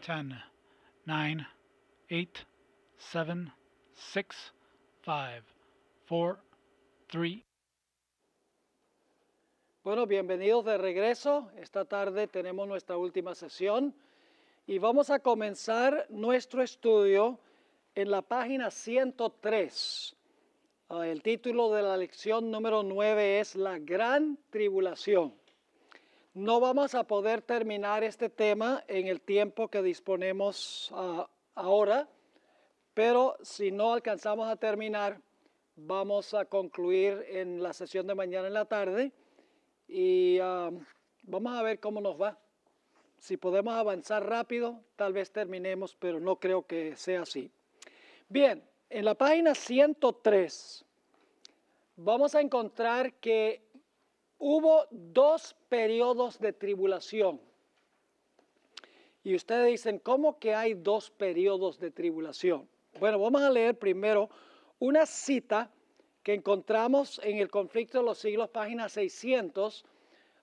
10, 9, 8, 7, 6, 5, 4, 3. Bueno, bienvenidos de regreso. Esta tarde tenemos nuestra última sesión y vamos a comenzar nuestro estudio en la página 103. El título de la lección número 9 es La Gran Tribulación. No vamos a poder terminar este tema en el tiempo que disponemos ahora, pero si no alcanzamos a terminar, vamos a concluir en la sesión de mañana en la tarde y vamos a ver cómo nos va. Si podemos avanzar rápido, tal vez terminemos, pero no creo que sea así. Bien, en la página 103 vamos a encontrar que hubo dos periodos de tribulación. Y ustedes dicen, ¿cómo que hay dos periodos de tribulación? Bueno, vamos a leer primero una cita que encontramos en el Conflicto de los Siglos, página 600,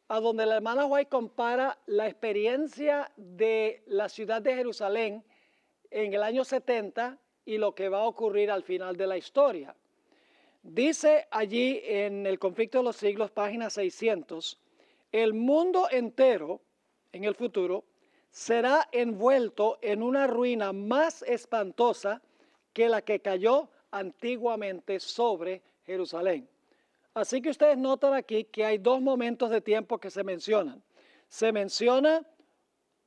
a donde la hermana White compara la experiencia de la ciudad de Jerusalén en el año 70 y lo que va a ocurrir al final de la historia. Dice allí en el Conflicto de los Siglos, página 600, el mundo entero en el futuro será envuelto en una ruina más espantosa que la que cayó antiguamente sobre Jerusalén. Así que ustedes notan aquí que hay dos momentos de tiempo que se mencionan. Se menciona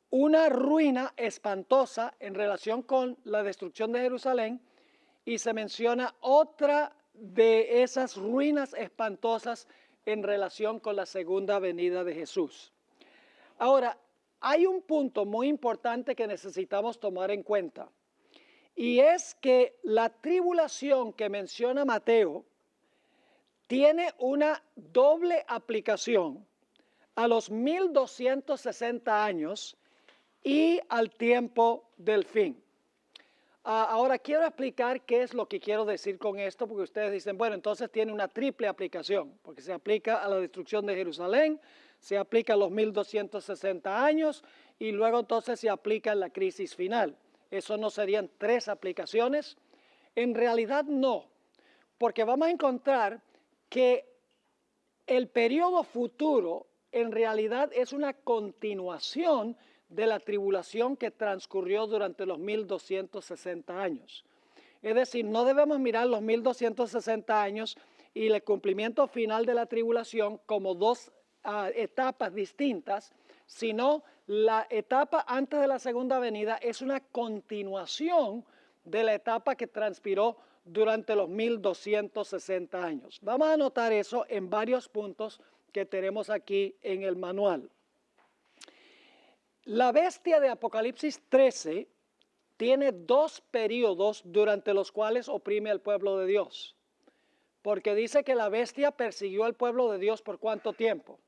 una ruina espantosa en relación con la destrucción de Jerusalén y se menciona otra de esas ruinas espantosas en relación con la segunda venida de Jesús. Ahora, hay un punto muy importante que necesitamos tomar en cuenta, y es que la tribulación que menciona Mateo tiene una doble aplicación a los 1260 años y al tiempo del fin. Ahora quiero explicar qué es lo que quiero decir con esto, porque ustedes dicen, bueno, entonces tiene una triple aplicación, porque se aplica a la destrucción de Jerusalén, se aplica a los 1260 años y luego entonces se aplica a la crisis final. ¿Eso no serían tres aplicaciones? En realidad no, porque vamos a encontrar que el periodo futuro en realidad es una continuación de la tribulación que transcurrió durante los 1260 años. Es decir, no debemos mirar los 1260 años y el cumplimiento final de la tribulación como dos etapas distintas, sino la etapa antes de la segunda venida es una continuación de la etapa que transpiró durante los 1260 años. Vamos a notar eso en varios puntos que tenemos aquí en el manual. La bestia de Apocalipsis 13 tiene dos periodos durante los cuales oprime al pueblo de Dios. Porque dice que la bestia persiguió al pueblo de Dios ¿por cuánto tiempo?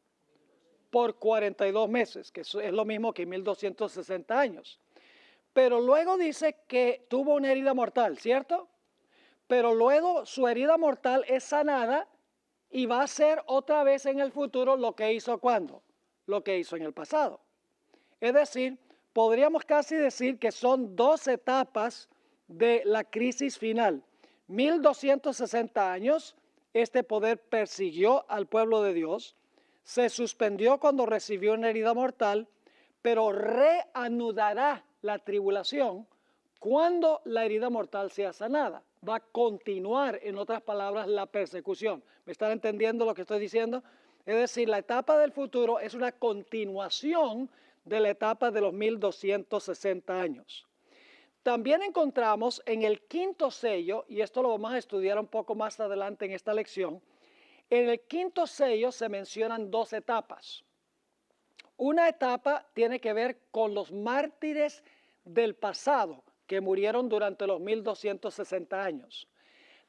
Por 42 meses, que es lo mismo que 1260 años. Pero luego dice que tuvo una herida mortal, ¿cierto? Pero luego su herida mortal es sanada y va a ser otra vez en el futuro lo que hizo ¿cuándo? Lo que hizo en el pasado. Es decir, podríamos casi decir que son dos etapas de la crisis final. 1260 años, este poder persiguió al pueblo de Dios, se suspendió cuando recibió una herida mortal, pero reanudará la tribulación cuando la herida mortal sea sanada. Va a continuar, en otras palabras, la persecución. ¿Me están entendiendo lo que estoy diciendo? Es decir, la etapa del futuro es una continuación de la etapa de los 1260 años. También encontramos en el quinto sello, y esto lo vamos a estudiar un poco más adelante en esta lección, en el quinto sello se mencionan dos etapas. Una etapa tiene que ver con los mártires del pasado que murieron durante los 1260 años.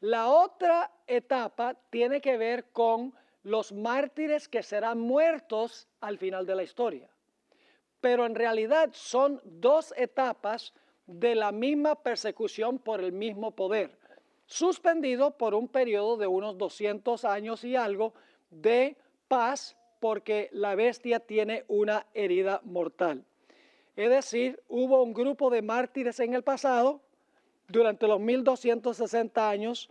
La otra etapa tiene que ver con los mártires que serán muertos al final de la historia. Pero en realidad son dos etapas de la misma persecución por el mismo poder, suspendido por un periodo de unos 200 años y algo de paz porque la bestia tiene una herida mortal. Es decir, hubo un grupo de mártires en el pasado, durante los 1260 años,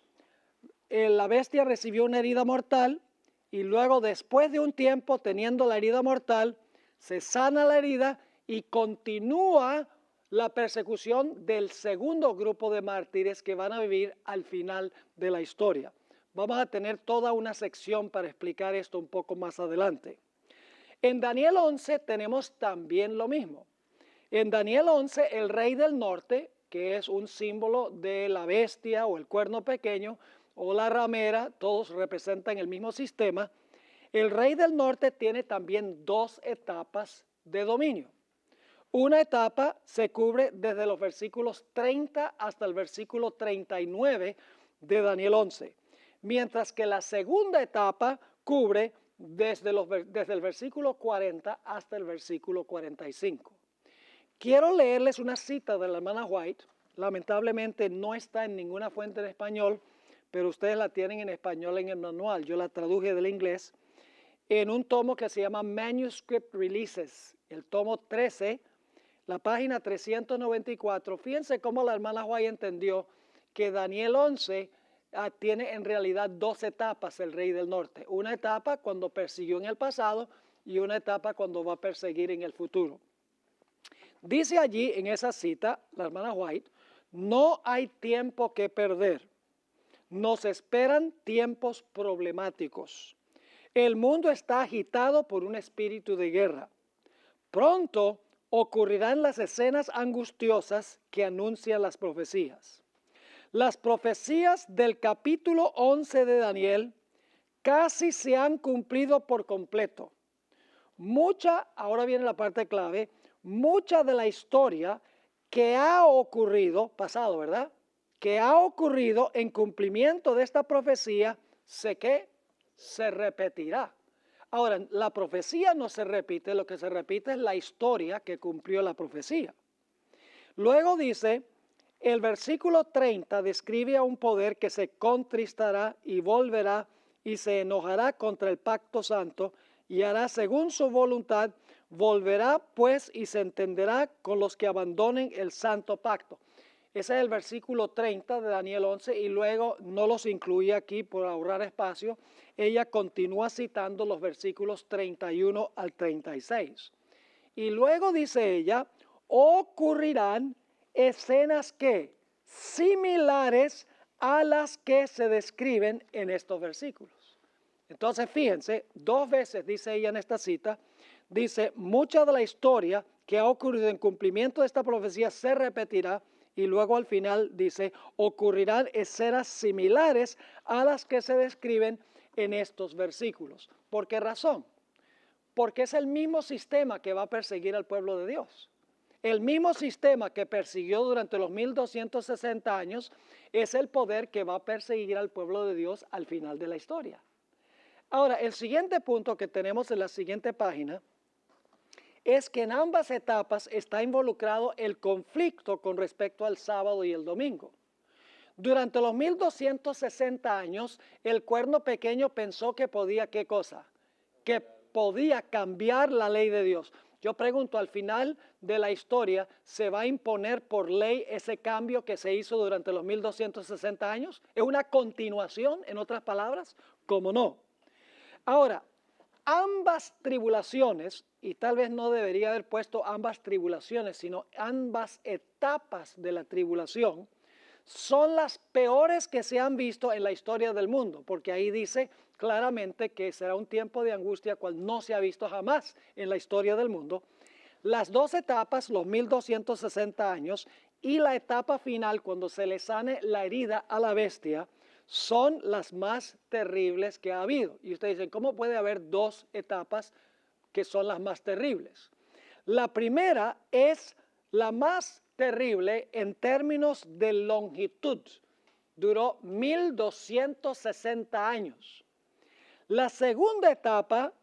la bestia recibió una herida mortal y luego después de un tiempo teniendo la herida mortal, se sana la herida y continúa la persecución del segundo grupo de mártires que van a vivir al final de la historia. Vamos a tener toda una sección para explicar esto un poco más adelante. En Daniel 11 tenemos también lo mismo. En Daniel 11, el rey del norte, que es un símbolo de la bestia o el cuerno pequeño o la ramera, todos representan el mismo sistema. El rey del norte tiene también dos etapas de dominio. Una etapa se cubre desde los versículos 30 hasta el versículo 39 de Daniel 11, mientras que la segunda etapa cubre desde el versículo 40 hasta el versículo 45. Quiero leerles una cita de la hermana White. Lamentablemente no está en ninguna fuente en español, pero ustedes la tienen en español en el manual. Yo la traduje del inglés en un tomo que se llama Manuscript Releases, el tomo 13, la página 394. Fíjense cómo la hermana White entendió que Daniel 11 tiene en realidad dos etapas el rey del norte. Una etapa cuando persiguió en el pasado y una etapa cuando va a perseguir en el futuro. Dice allí en esa cita, la hermana White, no hay tiempo que perder. Nos esperan tiempos problemáticos. El mundo está agitado por un espíritu de guerra. Pronto ocurrirán las escenas angustiosas que anuncian las profecías. Las profecías del capítulo 11 de Daniel casi se han cumplido por completo. Ahora viene la parte clave, mucha de la historia que ha ocurrido, pasado, ¿verdad? Que ha ocurrido en cumplimiento de esta profecía, se repetirá. Ahora, la profecía no se repite, lo que se repite es la historia que cumplió la profecía. Luego dice, el versículo 30 describe a un poder que se contristará y volverá y se enojará contra el pacto santo y hará según su voluntad, volverá pues y se entenderá con los que abandonen el santo pacto. Ese es el versículo 30 de Daniel 11 y luego no los incluye aquí por ahorrar espacio. Ella continúa citando los versículos 31 al 36. Y luego dice ella, ocurrirán escenas que similares a las que se describen en estos versículos. Entonces fíjense, dos veces dice ella en esta cita, dice, mucha de la historia que ha ocurrido en cumplimiento de esta profecía se repetirá. Y luego al final dice, ocurrirán escenas similares a las que se describen en estos versículos. ¿Por qué razón? Porque es el mismo sistema que va a perseguir al pueblo de Dios. El mismo sistema que persiguió durante los 1260 años es el poder que va a perseguir al pueblo de Dios al final de la historia. Ahora, el siguiente punto que tenemos en la siguiente página es que en ambas etapas está involucrado el conflicto con respecto al sábado y el domingo. Durante los 1260 años, el cuerno pequeño pensó que podía, ¿qué cosa? Que podía cambiar la ley de Dios. Yo pregunto, al final de la historia, ¿se va a imponer por ley ese cambio que se hizo durante los 1260 años? ¿Es una continuación, en otras palabras? ¿Cómo no? Ahora, ambas tribulaciones, y tal vez no debería haber puesto ambas tribulaciones, sino ambas etapas de la tribulación, son las peores que se han visto en la historia del mundo, porque ahí dice claramente que será un tiempo de angustia cual no se ha visto jamás en la historia del mundo. Las dos etapas, los 1260 años, y la etapa final, cuando se le sane la herida a la bestia, son las más terribles que ha habido. Y ustedes dicen, ¿cómo puede haber dos etapas que son las más terribles? La primera es la más terrible en términos de longitud. Duró 1260 años. La segunda etapa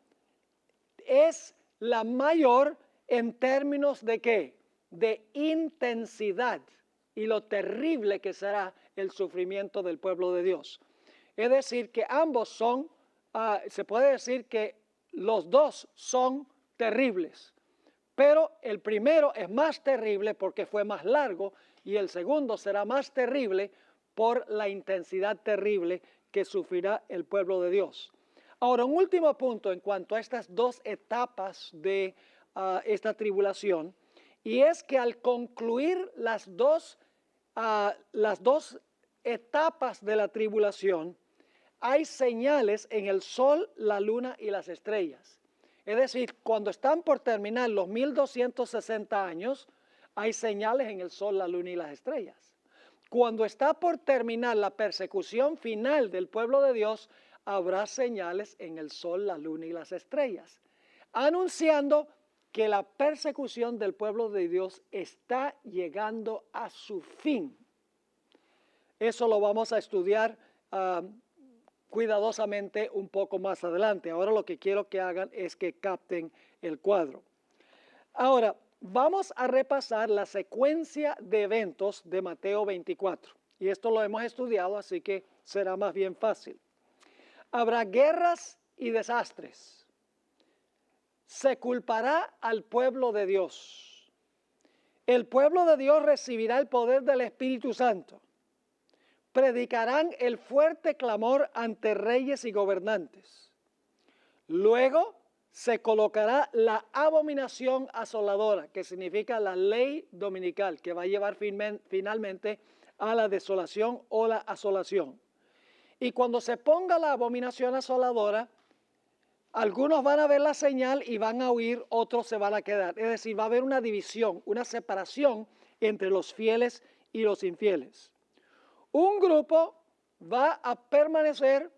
es la mayor en términos de ¿qué? De intensidad y lo terrible que será el sufrimiento del pueblo de Dios. Es decir, que ambos se puede decir que los dos son terribles, Pero el primero es más terrible porque fue más largo y el segundo será más terrible por la intensidad terrible que sufrirá el pueblo de Dios. Ahora, un último punto en cuanto a estas dos etapas de esta tribulación, y es que al concluir las dos etapas de la tribulación, hay señales en el sol, la luna y las estrellas. Es decir, cuando están por terminar los 1260 años, hay señales en el sol, la luna y las estrellas. Cuando está por terminar la persecución final del pueblo de Dios, habrá señales en el sol, la luna y las estrellas, anunciando que la persecución del pueblo de Dios está llegando a su fin. Eso lo vamos a estudiar cuidadosamente un poco más adelante. Ahora lo que quiero que hagan es que capten el cuadro. Ahora, vamos a repasar la secuencia de eventos de Mateo 24. Y esto lo hemos estudiado, así que será más bien fácil. Habrá guerras y desastres. Se culpará al pueblo de Dios. El pueblo de Dios recibirá el poder del Espíritu Santo. Predicarán el fuerte clamor ante reyes y gobernantes. Luego se colocará la abominación asoladora, que significa la ley dominical, que va a llevar finalmente a la desolación o la asolación. Y cuando se ponga la abominación asoladora, algunos van a ver la señal y van a huir, otros se van a quedar. Es decir, va a haber una división, una separación entre los fieles y los infieles. Un grupo va a permanecer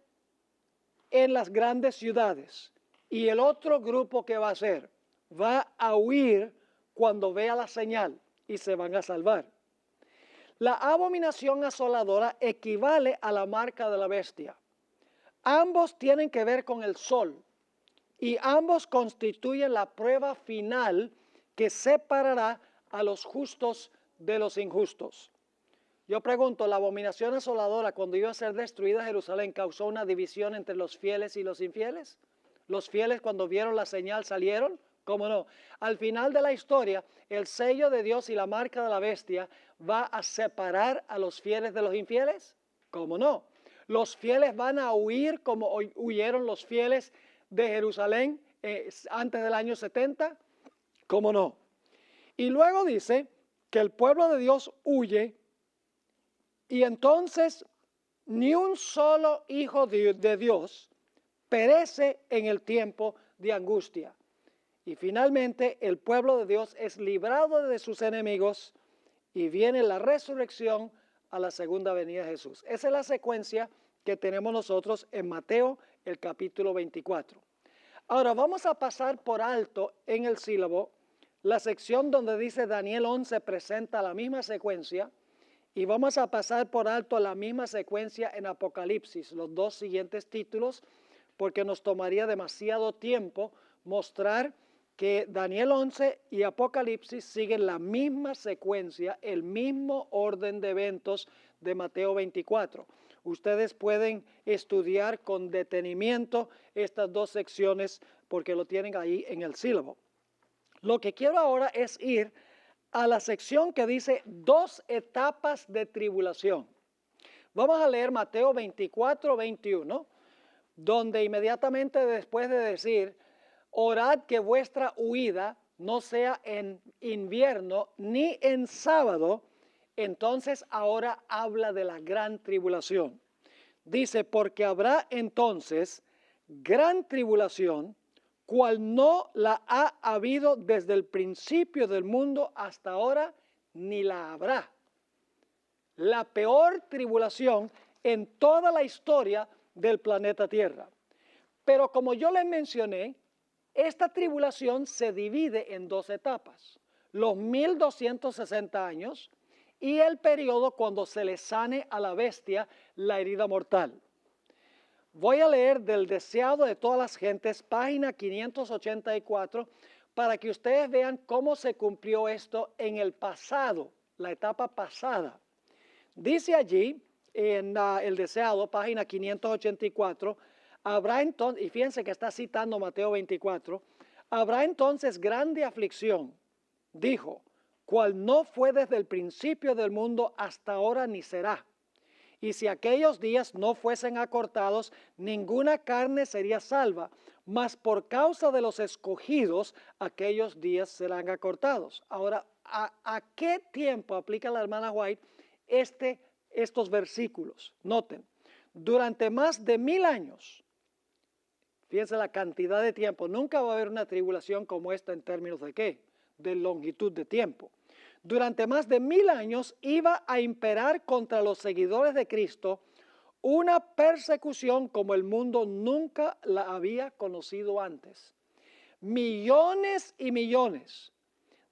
en las grandes ciudades y el otro grupo que va a hacer va a huir cuando vea la señal y se van a salvar. La abominación asoladora equivale a la marca de la bestia. Ambos tienen que ver con el sol y ambos constituyen la prueba final que separará a los justos de los injustos. Yo pregunto, ¿la abominación asoladora cuando iba a ser destruida Jerusalén causó una división entre los fieles y los infieles? ¿Los fieles cuando vieron la señal salieron? ¿Cómo no? Al final de la historia, el sello de Dios y la marca de la bestia va a separar a los fieles de los infieles. ¿Cómo no? Los fieles van a huir como huyeron los fieles de Jerusalén antes del año 70. ¿Cómo no? Y luego dice que el pueblo de Dios huye y entonces ni un solo hijo de Dios perece en el tiempo de angustia. Y finalmente el pueblo de Dios es librado de sus enemigos y viene la resurrección a la segunda venida de Jesús. Esa es la secuencia que tenemos nosotros en Mateo, el capítulo 24. Ahora vamos a pasar por alto en el sílabo la sección donde dice Daniel 11 presenta la misma secuencia y vamos a pasar por alto la misma secuencia en Apocalipsis, los dos siguientes títulos, porque nos tomaría demasiado tiempo mostrar que Daniel 11 y Apocalipsis siguen la misma secuencia, el mismo orden de eventos de Mateo 24. Ustedes pueden estudiar con detenimiento estas dos secciones porque lo tienen ahí en el sílabo. Lo que quiero ahora es ir a la sección que dice dos etapas de tribulación. Vamos a leer Mateo 24, 21, donde inmediatamente después de decir, orad que vuestra huida no sea en invierno ni en sábado, entonces ahora habla de la gran tribulación. Dice, porque habrá entonces gran tribulación, cual no la ha habido desde el principio del mundo hasta ahora, ni la habrá. La peor tribulación en toda la historia del planeta Tierra. Pero como yo les mencioné, esta tribulación se divide en dos etapas. Los 1260 años y el periodo cuando se le sane a la bestia la herida mortal. Voy a leer del deseado de todas las gentes, página 584, para que ustedes vean cómo se cumplió esto en el pasado, la etapa pasada. Dice allí, en el deseado, página 584, habrá entonces, y fíjense que está citando Mateo 24, Habrá entonces grande aflicción, dijo, cual no fue desde el principio del mundo hasta ahora ni será. Y si aquellos días no fuesen acortados, ninguna carne sería salva, mas por causa de los escogidos, aquellos días serán acortados. Ahora, ¿a qué tiempo aplica la hermana White estos versículos? Noten, durante más de 1000 años, fíjense la cantidad de tiempo, nunca va a haber una tribulación como esta en términos de ¿qué? De longitud de tiempo. Durante más de 1000 años iba a imperar contra los seguidores de Cristo una persecución como el mundo nunca la había conocido antes. Millones y millones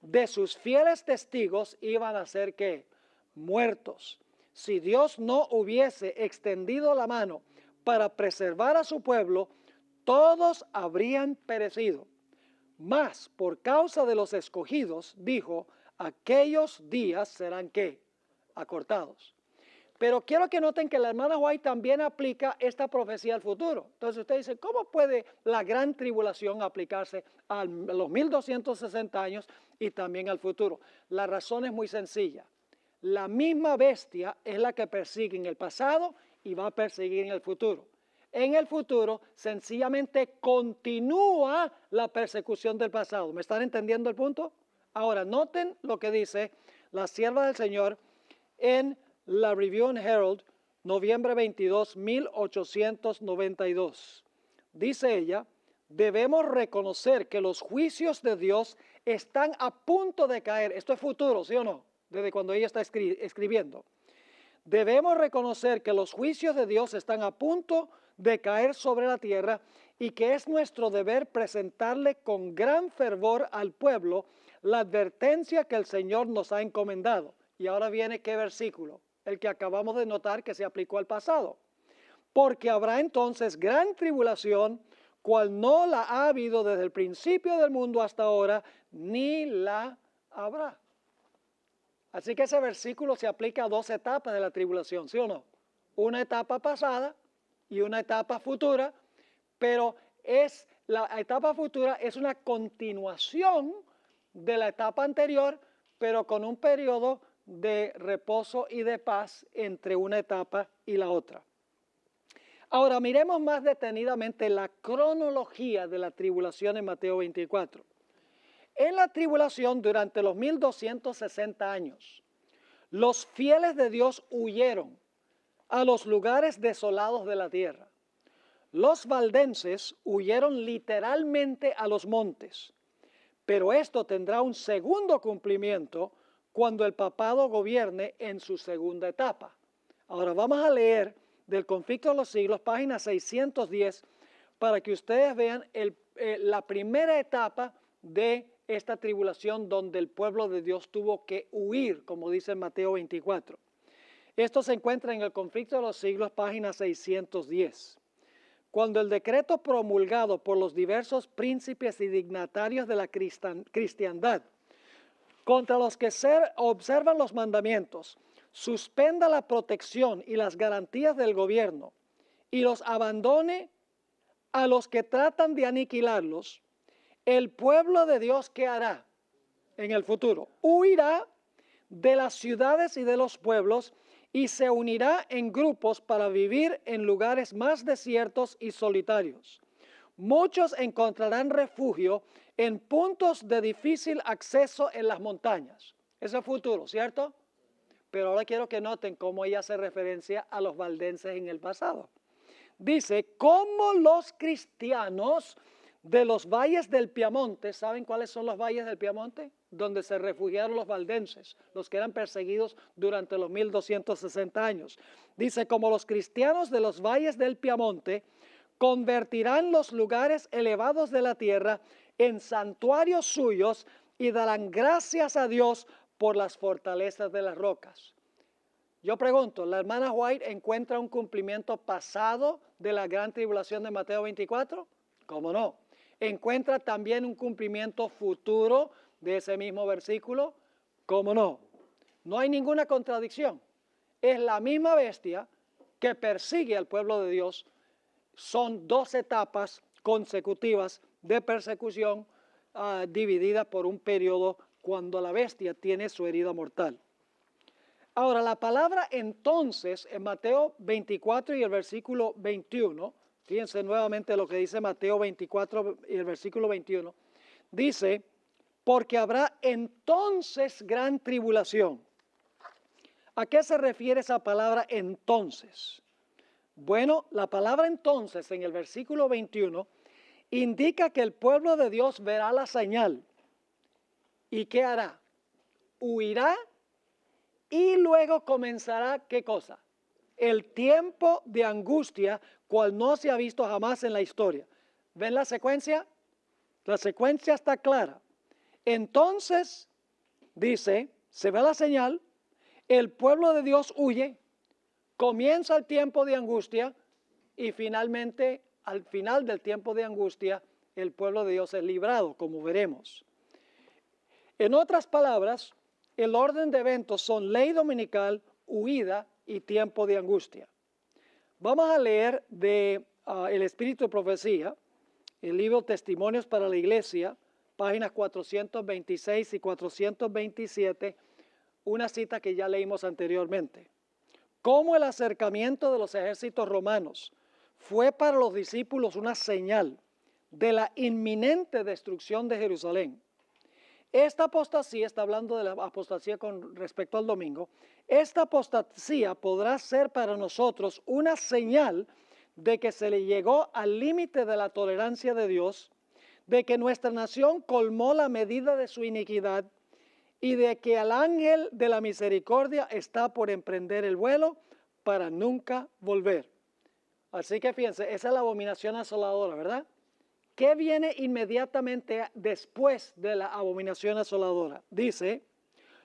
de sus fieles testigos iban a ser ¿qué? Muertos. Si Dios no hubiese extendido la mano para preservar a su pueblo, todos habrían perecido. Mas por causa de los escogidos, dijo, aquellos días serán ¿qué? Acortados. Pero quiero que noten que la hermana White también aplica esta profecía al futuro. Entonces usted dice, ¿cómo puede la gran tribulación aplicarse a los 1260 años y también al futuro? La razón es muy sencilla. La misma bestia es la que persigue en el pasado y va a perseguir en el futuro. En el futuro, sencillamente continúa la persecución del pasado. ¿Me están entendiendo el punto? Ahora, noten lo que dice la sierva del Señor en la Review and Herald, noviembre 22, 1892. Dice ella, debemos reconocer que los juicios de Dios están a punto de caer. Esto es futuro, ¿sí o no? Desde cuando ella está escribiendo. Debemos reconocer que los juicios de Dios están a punto de caer sobre la tierra y que es nuestro deber presentarle con gran fervor al pueblo la advertencia que el Señor nos ha encomendado. Y ahora viene ¿qué versículo? El que acabamos de notar que se aplicó al pasado. Porque habrá entonces gran tribulación, cual no la ha habido desde el principio del mundo hasta ahora, ni la habrá. Así que ese versículo se aplica a dos etapas de la tribulación, ¿sí o no? Una etapa pasada y una etapa futura, pero la etapa futura es una continuación de la etapa anterior, pero con un periodo de reposo y de paz entre una etapa y la otra. Ahora miremos más detenidamente la cronología de la tribulación en Mateo 24. En la tribulación durante los 1260 años, los fieles de Dios huyeron a los lugares desolados de la tierra. Los valdenses huyeron literalmente a los montes, pero esto tendrá un segundo cumplimiento cuando el papado gobierne en su segunda etapa. Ahora vamos a leer del Conflicto de los Siglos, página 610, para que ustedes vean la primera etapa de esta tribulación donde el pueblo de Dios tuvo que huir, como dice en Mateo 24. Esto se encuentra en el Conflicto de los Siglos, página 610. Cuando el decreto promulgado por los diversos príncipes y dignatarios de la cristiandad contra los que observan los mandamientos, suspenda la protección y las garantías del gobierno y los abandone a los que tratan de aniquilarlos, el pueblo de Dios, ¿qué hará en el futuro? Huirá de las ciudades y de los pueblos y se unirá en grupos para vivir en lugares más desiertos y solitarios. Muchos encontrarán refugio en puntos de difícil acceso en las montañas. Ese es futuro, ¿cierto? Pero ahora quiero que noten cómo ella hace referencia a los valdenses en el pasado. Dice, como los cristianos de los valles del Piamonte, ¿saben cuáles son los valles del Piamonte? Donde se refugiaron los valdenses, los que eran perseguidos durante los 1260 años. Dice, como los cristianos de los valles del Piamonte convertirán los lugares elevados de la tierra en santuarios suyos y darán gracias a Dios por las fortalezas de las rocas. Yo pregunto, ¿la hermana White encuentra un cumplimiento pasado de la gran tribulación de Mateo 24? ¿Cómo no? ¿Encuentra también un cumplimiento futuro de ese mismo versículo? ¿Cómo no? No hay ninguna contradicción. Es la misma bestia que persigue al pueblo de Dios. Son dos etapas consecutivas de persecución dividida por un periodo cuando la bestia tiene su herida mortal. Ahora, la palabra entonces en Mateo 24 y el versículo 21, fíjense nuevamente lo que dice Mateo 24 y el versículo 21, dice, porque habrá entonces gran tribulación. ¿A qué se refiere esa palabra entonces? Bueno, la palabra entonces en el versículo 21 indica que el pueblo de Dios verá la señal. ¿Y qué hará? Huirá y luego comenzará, ¿qué cosa? El tiempo de angustia, cual no se ha visto jamás en la historia. ¿Ven la secuencia? La secuencia está clara. Entonces, dice, se ve la señal, el pueblo de Dios huye, comienza el tiempo de angustia y finalmente, al final del tiempo de angustia, el pueblo de Dios es librado, como veremos. En otras palabras, el orden de eventos son ley dominical, huida y tiempo de angustia. Vamos a leer de El Espíritu de Profecía, el libro Testimonios para la Iglesia, páginas 426 y 427, una cita que ya leímos anteriormente. Cómo el acercamiento de los ejércitos romanos fue para los discípulos una señal de la inminente destrucción de Jerusalén. Esta apostasía, está hablando de la apostasía con respecto al domingo, esta apostasía podrá ser para nosotros una señal de que se le llegó al límite de la tolerancia de Dios, de que nuestra nación colmó la medida de su iniquidad y de que el ángel de la misericordia está por emprender el vuelo para nunca volver. Así que fíjense, esa es la abominación asoladora, ¿verdad? ¿Qué viene inmediatamente después de la abominación asoladora? Dice,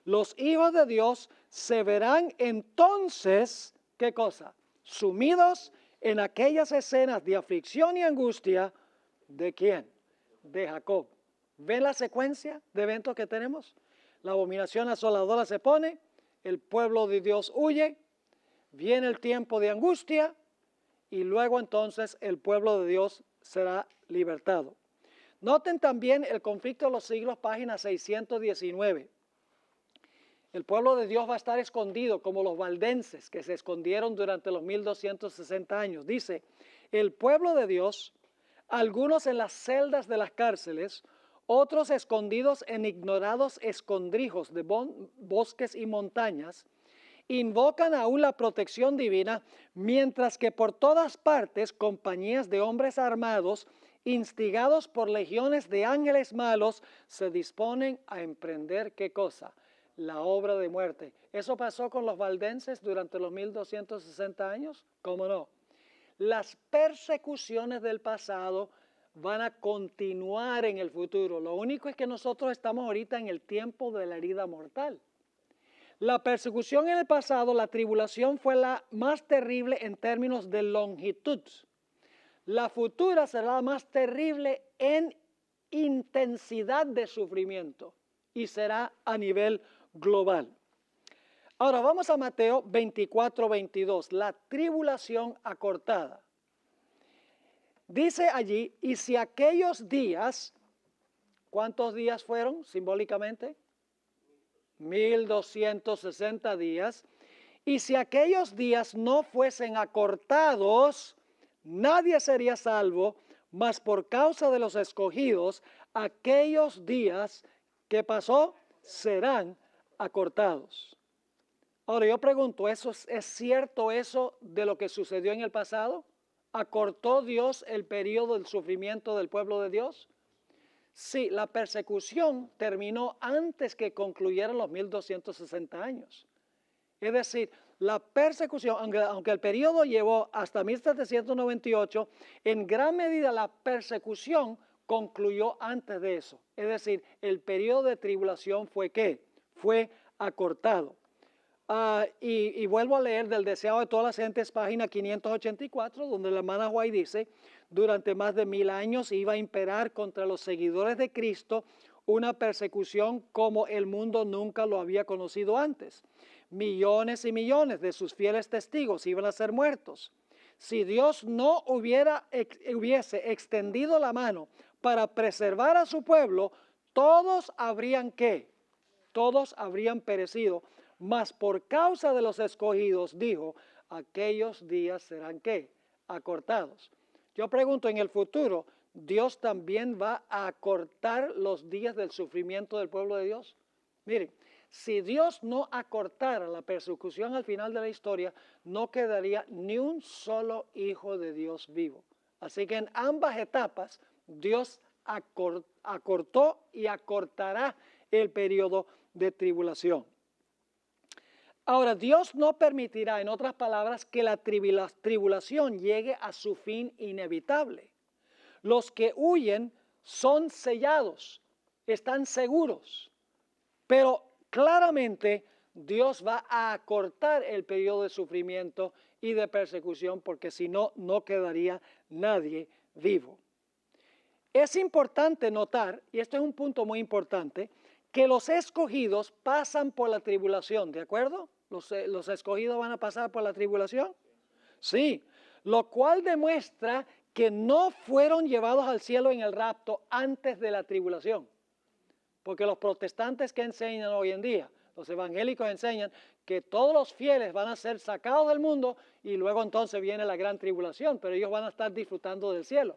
los hijos de Dios se verán entonces, ¿qué cosa? Sumidos en aquellas escenas de aflicción y angustia, ¿de quién? De Jacob. ¿Ven la secuencia de eventos que tenemos? La abominación asoladora se pone, el pueblo de Dios huye, viene el tiempo de angustia y luego entonces el pueblo de Dios será libertado. Noten también el conflicto de los siglos, página 619. El pueblo de Dios va a estar escondido como los valdenses que se escondieron durante los 1260 años. Dice, el pueblo de Dios, algunos en las celdas de las cárceles, otros escondidos en ignorados escondrijos de bosques y montañas, invocan aún la protección divina, mientras que por todas partes compañías de hombres armados, instigados por legiones de ángeles malos, se disponen a emprender, ¿qué cosa? La obra de muerte. ¿Eso pasó con los valdenses durante los 1260 años? ¿Cómo no? Las persecuciones del pasado van a continuar en el futuro. Lo único es que nosotros estamos ahorita en el tiempo de la herida mortal. La persecución en el pasado, la tribulación fue la más terrible en términos de longitud. La futura será la más terrible en intensidad de sufrimiento y será a nivel global. Ahora vamos a Mateo 24, 22, la tribulación acortada. Dice allí, y si aquellos días, ¿cuántos días fueron simbólicamente? 1260 días. Y si aquellos días no fuesen acortados, nadie sería salvo, mas por causa de los escogidos, aquellos días que pasó serán acortados. Ahora yo pregunto, ¿es cierto eso de lo que sucedió en el pasado? ¿Acortó Dios el periodo del sufrimiento del pueblo de Dios? Sí, la persecución terminó antes que concluyeran los 1260 años. Es decir, la persecución, aunque el periodo llevó hasta 1798, en gran medida la persecución concluyó antes de eso. Es decir, el periodo de tribulación fue ¿qué? Fue acortado. Y vuelvo a leer del Deseado de todas las gentes, página 584, donde la hermana White dice, durante más de 1000 años iba a imperar contra los seguidores de Cristo una persecución como el mundo nunca lo había conocido antes. Millones y millones de sus fieles testigos iban a ser muertos. Si Dios no hubiese extendido la mano para preservar a su pueblo, todos habrían ¿qué? Todos habrían perecido, mas por causa de los escogidos, dijo, aquellos días serán ¿qué? Acortados. Yo pregunto, en el futuro, ¿Dios también va a acortar los días del sufrimiento del pueblo de Dios? Miren, si Dios no acortara la persecución al final de la historia, no quedaría ni un solo hijo de Dios vivo. Así que en ambas etapas, Dios acortó y acortará el periodo de tribulación. Ahora, Dios no permitirá, en otras palabras, que la tribulación llegue a su fin inevitable. Los que huyen son sellados, están seguros, pero claramente Dios va a acortar el periodo de sufrimiento y de persecución, porque si no, no quedaría nadie vivo. Es importante notar, y esto es un punto muy importante, que los escogidos pasan por la tribulación, ¿de acuerdo? ¿Los escogidos van a pasar por la tribulación? Sí, lo cual demuestra que no fueron llevados al cielo en el rapto antes de la tribulación. Porque los protestantes que enseñan hoy en día, los evangélicos enseñan que todos los fieles van a ser sacados del mundo y luego entonces viene la gran tribulación, pero ellos van a estar disfrutando del cielo.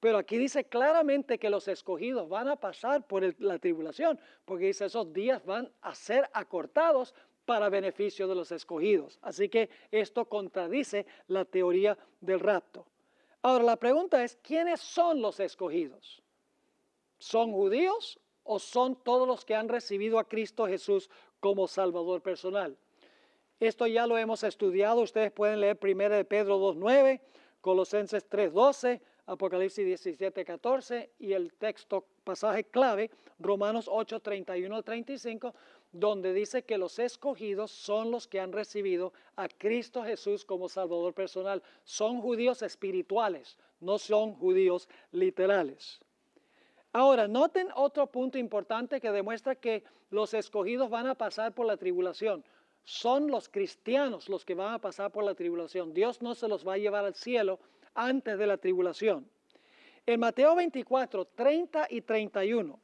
Pero aquí dice claramente que los escogidos van a pasar por la tribulación, porque dice esos días van a ser acortados para beneficio de los escogidos. Así que esto contradice la teoría del rapto. Ahora la pregunta es, ¿quiénes son los escogidos? ¿Son judíos o son todos los que han recibido a Cristo Jesús como Salvador personal? Esto ya lo hemos estudiado, ustedes pueden leer 1 Pedro 2:9, Colosenses 3:12, Apocalipsis 17:14 y el texto, pasaje clave, Romanos 8:31-35, donde dice que los escogidos son los que han recibido a Cristo Jesús como Salvador personal. Son judíos espirituales, no son judíos literales. Ahora, noten otro punto importante que demuestra que los escogidos van a pasar por la tribulación. Son los cristianos los que van a pasar por la tribulación. Dios no se los va a llevar al cielo antes de la tribulación. En Mateo 24, 30 y 31,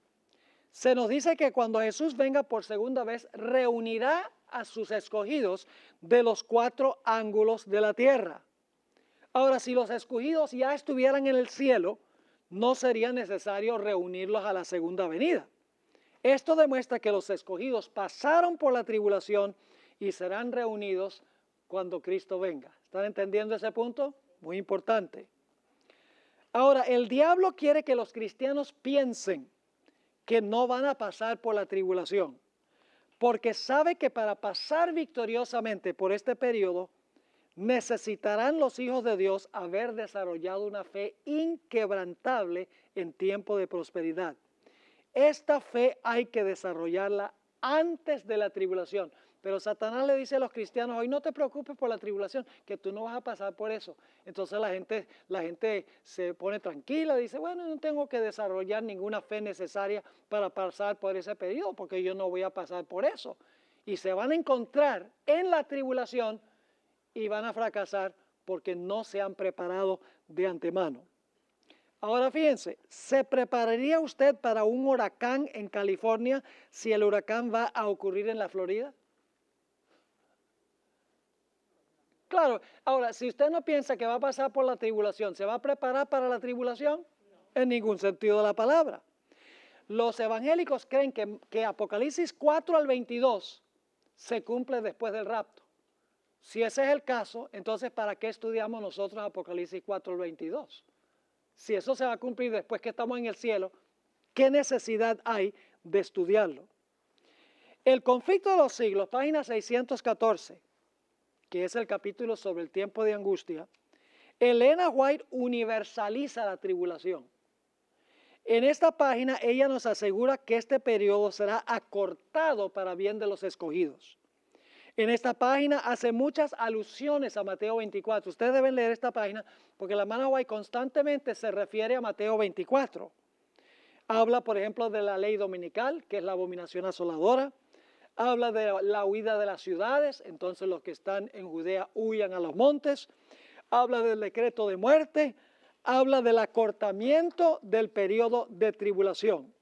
se nos dice que cuando Jesús venga por segunda vez, reunirá a sus escogidos de los 4 ángulos de la tierra. Ahora, si los escogidos ya estuvieran en el cielo, no sería necesario reunirlos a la segunda venida. Esto demuestra que los escogidos pasaron por la tribulación y serán reunidos cuando Cristo venga. ¿Están entendiendo ese punto? Muy importante. Ahora, el diablo quiere que los cristianos piensen que no van a pasar por la tribulación, porque sabe que para pasar victoriosamente por este periodo, necesitarán los hijos de Dios haber desarrollado una fe inquebrantable en tiempo de prosperidad. Esta fe hay que desarrollarla antes de la tribulación. Pero Satanás le dice a los cristianos, hoy no te preocupes por la tribulación, que tú no vas a pasar por eso. Entonces la gente se pone tranquila, dice, bueno, no tengo que desarrollar ninguna fe necesaria para pasar por ese periodo, porque yo no voy a pasar por eso. Y se van a encontrar en la tribulación y van a fracasar porque no se han preparado de antemano. Ahora fíjense, ¿se prepararía usted para un huracán en California si el huracán va a ocurrir en la Florida? Claro, ahora, si usted no piensa que va a pasar por la tribulación, ¿se va a preparar para la tribulación? No. En ningún sentido de la palabra. Los evangélicos creen que Apocalipsis 4 al 22 se cumple después del rapto. Si ese es el caso, entonces ¿para qué estudiamos nosotros Apocalipsis 4 al 22? Si eso se va a cumplir después que estamos en el cielo, ¿qué necesidad hay de estudiarlo? El conflicto de los siglos, página 614, que es el capítulo sobre el tiempo de angustia, Elena White universaliza la tribulación. En esta página ella nos asegura que este periodo será acortado para bien de los escogidos. En esta página hace muchas alusiones a Mateo 24. Ustedes deben leer esta página porque la hermana White constantemente se refiere a Mateo 24. Habla, por ejemplo, de la ley dominical, que es la abominación asoladora. Habla de la huida de las ciudades, entonces los que están en Judea huyan a los montes. Habla del decreto de muerte. habla del acortamiento del periodo de tribulación.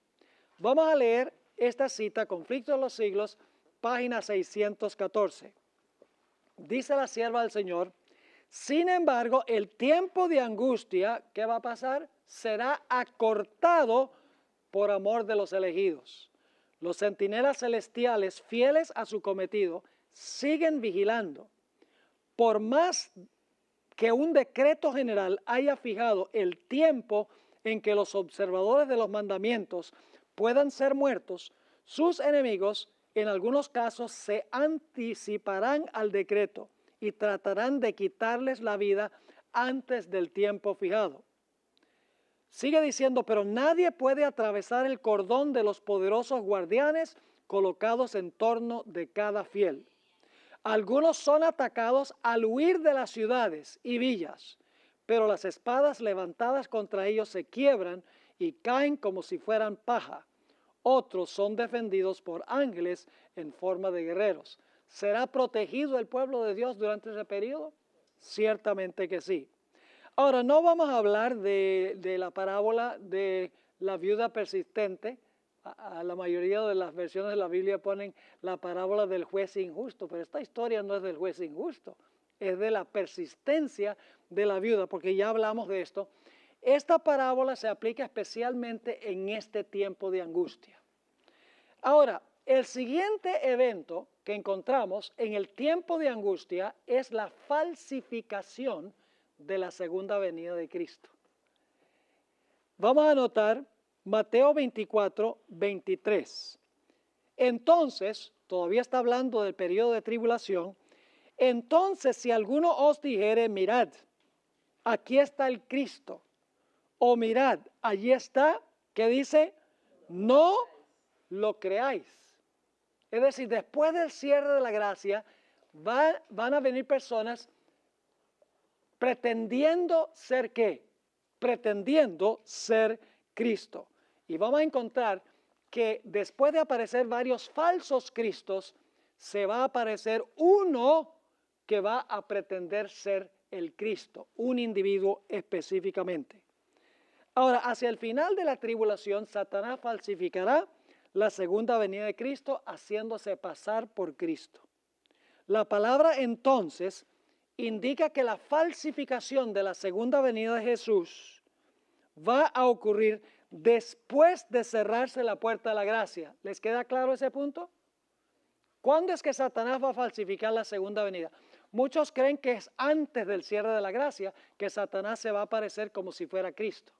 Vamos a leer esta cita, Conflicto de los Siglos, página 614. Dice la sierva del Señor: sin embargo, el tiempo de angustia, ¿qué va a pasar? Será acortado por amor de los elegidos. Los centinelas celestiales, fieles a su cometido, siguen vigilando. Por más que un decreto general haya fijado el tiempo en que los observadores de los mandamientos puedan ser muertos, sus enemigos en algunos casos se anticiparán al decreto y tratarán de quitarles la vida antes del tiempo fijado. Sigue diciendo, pero nadie puede atravesar el cordón de los poderosos guardianes colocados en torno de cada fiel. Algunos son atacados al huir de las ciudades y villas, pero las espadas levantadas contra ellos se quiebran y caen como si fueran paja. Otros son defendidos por ángeles en forma de guerreros. ¿Será protegido el pueblo de Dios durante ese periodo? Ciertamente que sí. Ahora, no vamos a hablar de la parábola de la viuda persistente. A la mayoría de las versiones de la Biblia ponen la parábola del juez injusto, pero esta historia no es del juez injusto, es de la persistencia de la viuda, porque ya hablamos de esto. Esta parábola se aplica especialmente en este tiempo de angustia. Ahora, el siguiente evento que encontramos en el tiempo de angustia es la falsificación de la segunda venida de Cristo. Vamos a notar Mateo 24, 23. Entonces, todavía está hablando del periodo de tribulación. Entonces, si alguno os dijere, mirad, aquí está el Cristo, o mirad, allí está, ¿qué dice? No lo creáis. Es decir, después del cierre de la gracia, van a venir personas pretendiendo ser ¿qué? Pretendiendo ser Cristo. Y vamos a encontrar que después de aparecer varios falsos cristos, se va a aparecer uno que va a pretender ser el Cristo, un individuo específicamente. Ahora, hacia el final de la tribulación, Satanás falsificará la segunda venida de Cristo haciéndose pasar por Cristo. La palabra entonces indica que la falsificación de la segunda venida de Jesús va a ocurrir después de cerrarse la puerta de la gracia. ¿Les queda claro ese punto? ¿Cuándo es que Satanás va a falsificar la segunda venida? Muchos creen que es antes del cierre de la gracia que Satanás se va a aparecer como si fuera Cristo.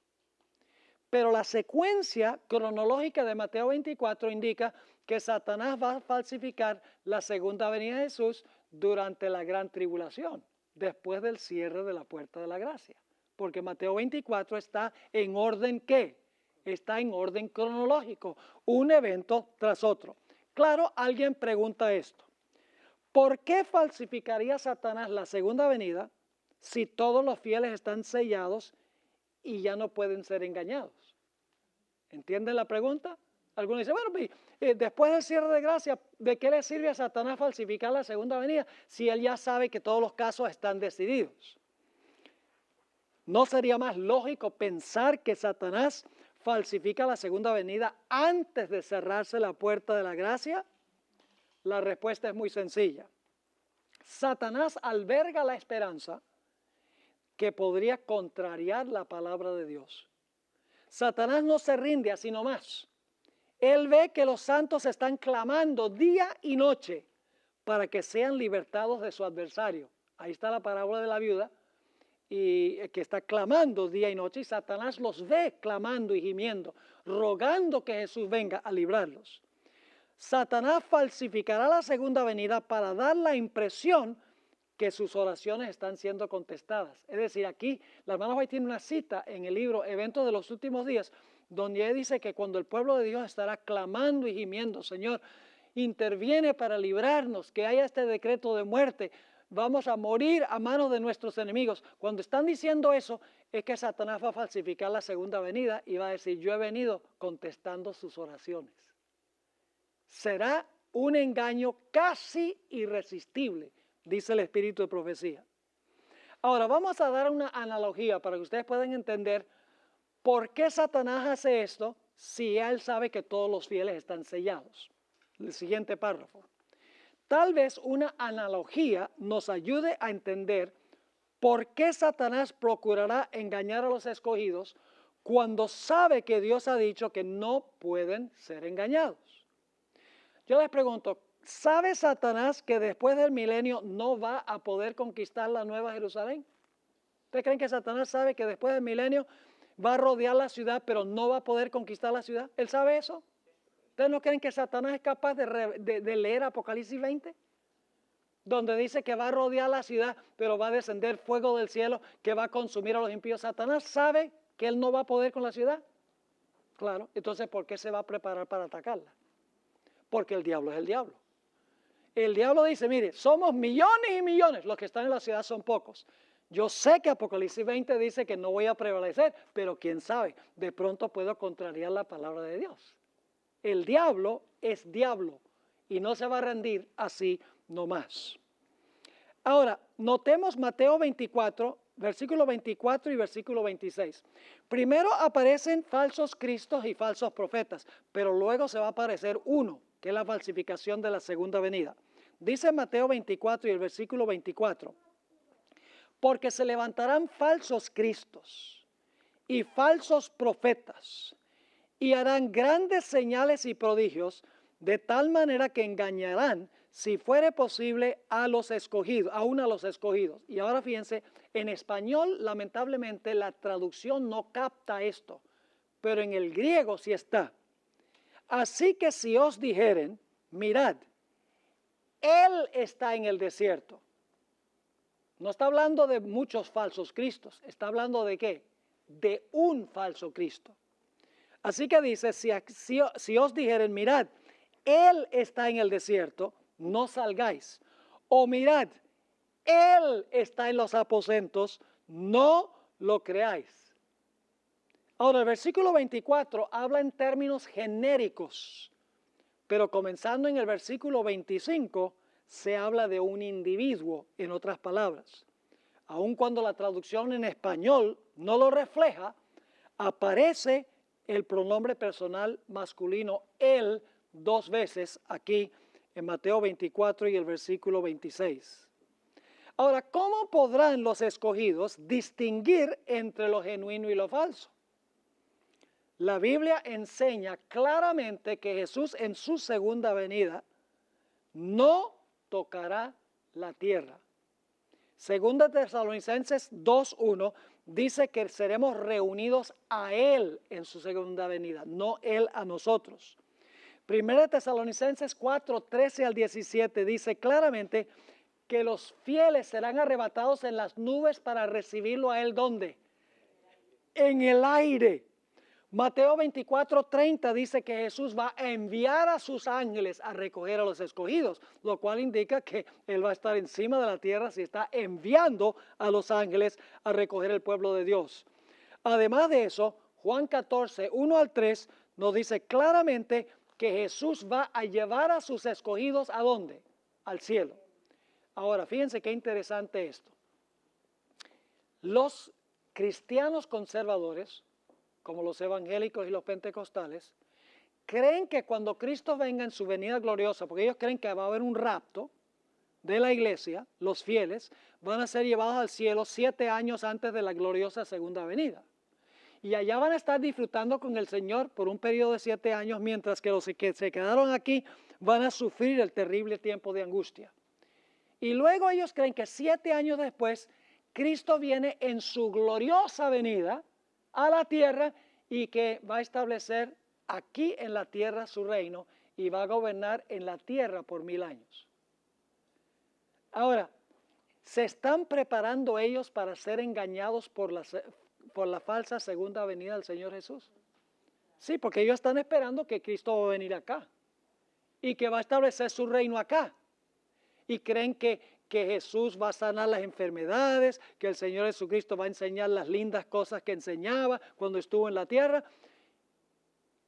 Pero la secuencia cronológica de Mateo 24 indica que Satanás va a falsificar la segunda venida de Jesús durante la gran tribulación, después del cierre de la puerta de la gracia. Porque Mateo 24 está en orden ¿qué? Está en orden cronológico, un evento tras otro. Claro, alguien pregunta esto. ¿Por qué falsificaría Satanás la segunda venida si todos los fieles están sellados y ya no pueden ser engañados? ¿Entienden la pregunta? Algunos dicen, bueno, después del cierre de gracia, ¿de qué le sirve a Satanás falsificar la segunda venida si él ya sabe que todos los casos están decididos? ¿No sería más lógico pensar que Satanás falsifica la segunda venida antes de cerrarse la puerta de la gracia? La respuesta es muy sencilla. Satanás alberga la esperanza que podría contrariar la palabra de Dios. Satanás no se rinde así nomás. Él ve que los santos están clamando día y noche para que sean libertados de su adversario. Ahí está la parábola de la viuda, y que está clamando día y noche, y Satanás los ve clamando y gimiendo, rogando que Jesús venga a librarlos. Satanás falsificará la segunda venida para dar la impresión que sus oraciones están siendo contestadas. Es decir, aquí la hermana White tiene una cita en el libro Eventos de los Últimos Días, donde él dice que cuando el pueblo de Dios estará clamando y gimiendo, Señor, interviene para librarnos, que haya este decreto de muerte, vamos a morir a manos de nuestros enemigos. Cuando están diciendo eso, es que Satanás va a falsificar la segunda venida y va a decir, yo he venido contestando sus oraciones. Será un engaño casi irresistible, dice el Espíritu de Profecía. Ahora vamos a dar una analogía para que ustedes puedan entender por qué Satanás hace esto si él sabe que todos los fieles están sellados. El siguiente párrafo. Tal vez una analogía nos ayude a entender por qué Satanás procurará engañar a los escogidos cuando sabe que Dios ha dicho que no pueden ser engañados. Yo les pregunto, ¿sabe Satanás que después del milenio no va a poder conquistar la Nueva Jerusalén? ¿Ustedes creen que Satanás sabe que después del milenio va a rodear la ciudad, pero no va a poder conquistar la ciudad? ¿Él sabe eso? ¿Ustedes no creen que Satanás es capaz de leer Apocalipsis 20? Donde dice que va a rodear la ciudad, pero va a descender fuego del cielo que va a consumir a los impíos. ¿Satanás sabe que él no va a poder con la ciudad? Claro, entonces ¿por qué se va a preparar para atacarla? Porque el diablo es el diablo. El diablo dice, mire, somos millones y millones, los que están en la ciudad son pocos. Yo sé que Apocalipsis 20 dice que no voy a prevalecer, pero quién sabe, de pronto puedo contrariar la palabra de Dios. El diablo es diablo y no se va a rendir así nomás. Ahora, notemos Mateo 24, versículo 24 y versículo 26. Primero aparecen falsos cristos y falsos profetas, pero luego se va a aparecer uno, que es la falsificación de la segunda venida. Dice Mateo 24 y el versículo 24, porque se levantarán falsos cristos y falsos profetas y harán grandes señales y prodigios, de tal manera que engañarán, si fuere posible, a los escogidos, aún a los escogidos. Y ahora fíjense, en español, lamentablemente, la traducción no capta esto, pero en el griego sí está. Así que si os dijeren, mirad, Él está en el desierto. No está hablando de muchos falsos cristos, está hablando de ¿qué? De un falso Cristo. Así que dice, si os dijeren, mirad, Él está en el desierto, no salgáis. O mirad, Él está en los aposentos, no lo creáis. Ahora, el versículo 24 habla en términos genéricos, pero comenzando en el versículo 25, se habla de un individuo, en otras palabras. Aun cuando la traducción en español no lo refleja, aparece el pronombre personal masculino él 2 veces aquí en Mateo 24 y el versículo 26. Ahora, ¿cómo podrán los escogidos distinguir entre lo genuino y lo falso? La Biblia enseña claramente que Jesús en su segunda venida no tocará la tierra. Segunda Tesalonicenses 2:1 dice que seremos reunidos a Él en su segunda venida, no Él a nosotros. Primera Tesalonicenses 4:13 al 17 dice claramente que los fieles serán arrebatados en las nubes para recibirlo a Él, ¿dónde? En el aire. Mateo 24:30 dice que Jesús va a enviar a sus ángeles a recoger a los escogidos, lo cual indica que Él va a estar encima de la tierra si está enviando a los ángeles a recoger el pueblo de Dios. Además de eso, Juan 14:1 al 3 nos dice claramente que Jesús va a llevar a sus escogidos ¿a dónde? Al cielo. Ahora, fíjense qué interesante esto. Los cristianos conservadores, como los evangélicos y los pentecostales, creen que cuando Cristo venga en su venida gloriosa, porque ellos creen que va a haber un rapto de la iglesia, los fieles van a ser llevados al cielo 7 años antes de la gloriosa segunda venida. Y allá van a estar disfrutando con el Señor por un periodo de 7 años, mientras que los que se quedaron aquí van a sufrir el terrible tiempo de angustia. Y luego ellos creen que 7 años después, Cristo viene en su gloriosa venida a la tierra y que va a establecer aquí en la tierra su reino y va a gobernar en la tierra por 1000 años. Ahora, ¿se están preparando ellos para ser engañados por la falsa segunda venida del Señor Jesús? Sí, porque ellos están esperando que Cristo va a venir acá y que va a establecer su reino acá. Y creen que Jesús va a sanar las enfermedades, que el Señor Jesucristo va a enseñar las lindas cosas que enseñaba cuando estuvo en la tierra.